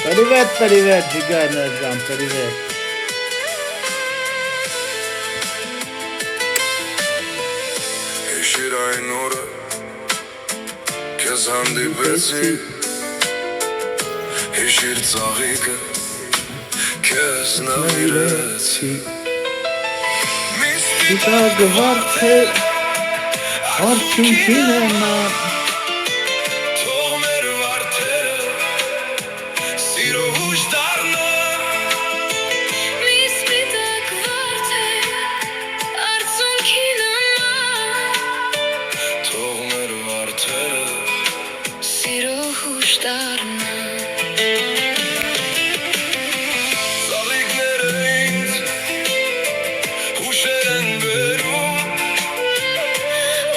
Привет, Ջիգարներջան, привет։ Հիշիր այն օրը Քեզ հանդիպեցի Հիշիր ծաղիկը Քեզ նվիրեցի Սպիտակ վարդեր Արդյունքին է նա Թող մեր վարդերը Սիրո հուշ դառնան Մի սպիտակ վարդեր Արցունքին նման Թող մեր վարդերը Սիրո հուշ դառնան Ծաղիկները ինձ Հուշեր են բերում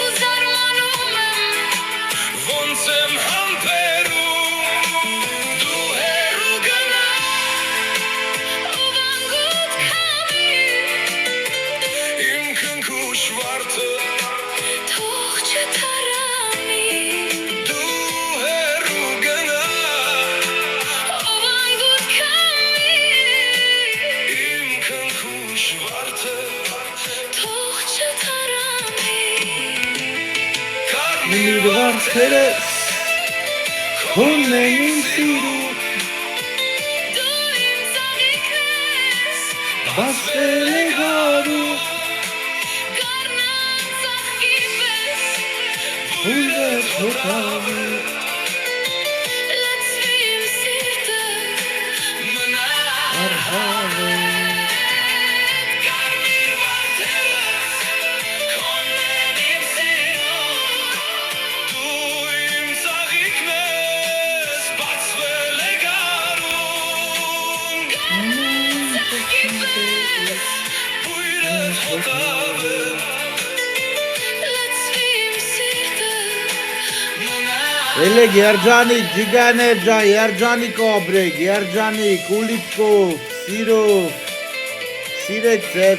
Ու զարմանում եմ Ոնց եմ համբերում Դու հեռու գնա Ով անգոտ քամի Իմ քնքուշ վարդը Թող չթարամի Դու հեռու գնա Ով անգոտ քամի Իմ քնքուշ վարդը Թող չթարամի Մի վարդերը Քոնն են իմ սիրում Դու իմ ծաղիկն ես Բացվել է գարու Գառնան ծաղկի պես Հույրը թողավի Լցվի իմ սիրտը Մնա Արհավ է Կարմիր վարդերը Քոնն իմ սիրում Դու իմ ծաղիկն ես Բացվել է գարուն Բույրը թողավ է Լցվի իմ սիրտը Էլեգ երջանիկ, Ջիգարներջան, երջանիկ օբրեգ, երջանիկ, ուլիպկով, սիրով Սիրեք ձեր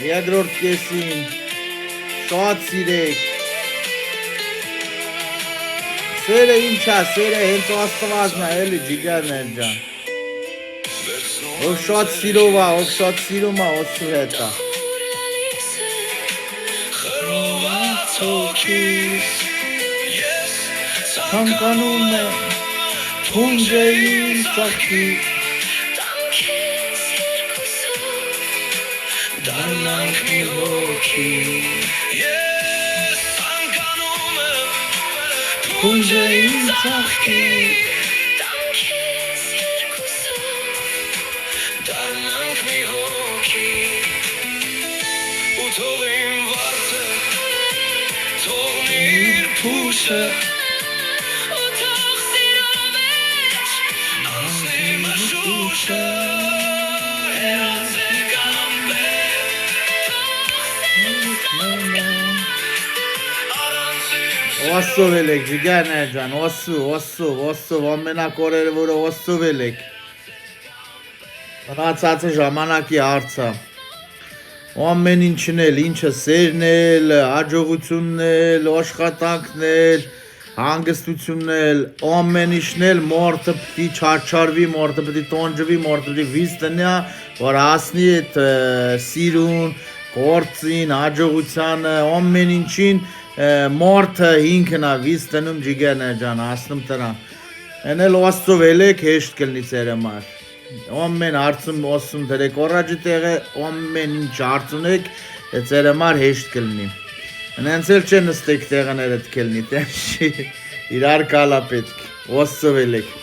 երկրորդ կեսին Շատ սիրեք Սերը ինչա, սերը հենց աստվածն է, էլի Ջիգարներջան Ով շատ սիրով է, ով շատ սիրում է, ոսու հետ է Ուրալիքսը Խրոված հոգիս Ես Ցանկանում եմ, թունջը իմ ծաղկի Տամ քեզ երկուսով Դառնանք մի հոգի Ես ցանկանում եմ Թունջը իմ ծաղկի Տամ քեզ երկուսով Դառնանք մի հոգի Ու թող իմ վարդը Թող իր փուշը Ու թող սիրո մեջ Անցնի մշուշը Հեռացել կամպեր Առանց իմ Ոսով ելեք, Ջիգարներջան, ոսով, ամենակորերը, որը ոսով ելեք Մնացածը ժամանակի հարցը Ամեն ինչն էլ, ինչը սերն էլ, հաջողությունն էլ, աշխատանքն էլ, հանգստությունն էլ, ամեն ինչն էլ մարդը պիտի չարչարվի, մարդը պիտի տոնջվի, մարդը պիտի վիզ տնյա, որ հասնի այդ սիրուն, գործին, հաջողությանը, ամեն ինչին մարդը ինքն է վիզ տնում Ջիգարներջան, հասնում տրան Են էլ ոսով ելեք հեշտ կլնի ձեր համար Ամեն հարցում ոսում դրեք առաջի տեղը, ամեն ինչ հարցունեք, ձեր համար հեշտ կլնի Նենց էլ չեն նստեք տեղաներդ կլնի, իրար կալա պետք, ոսով ելեք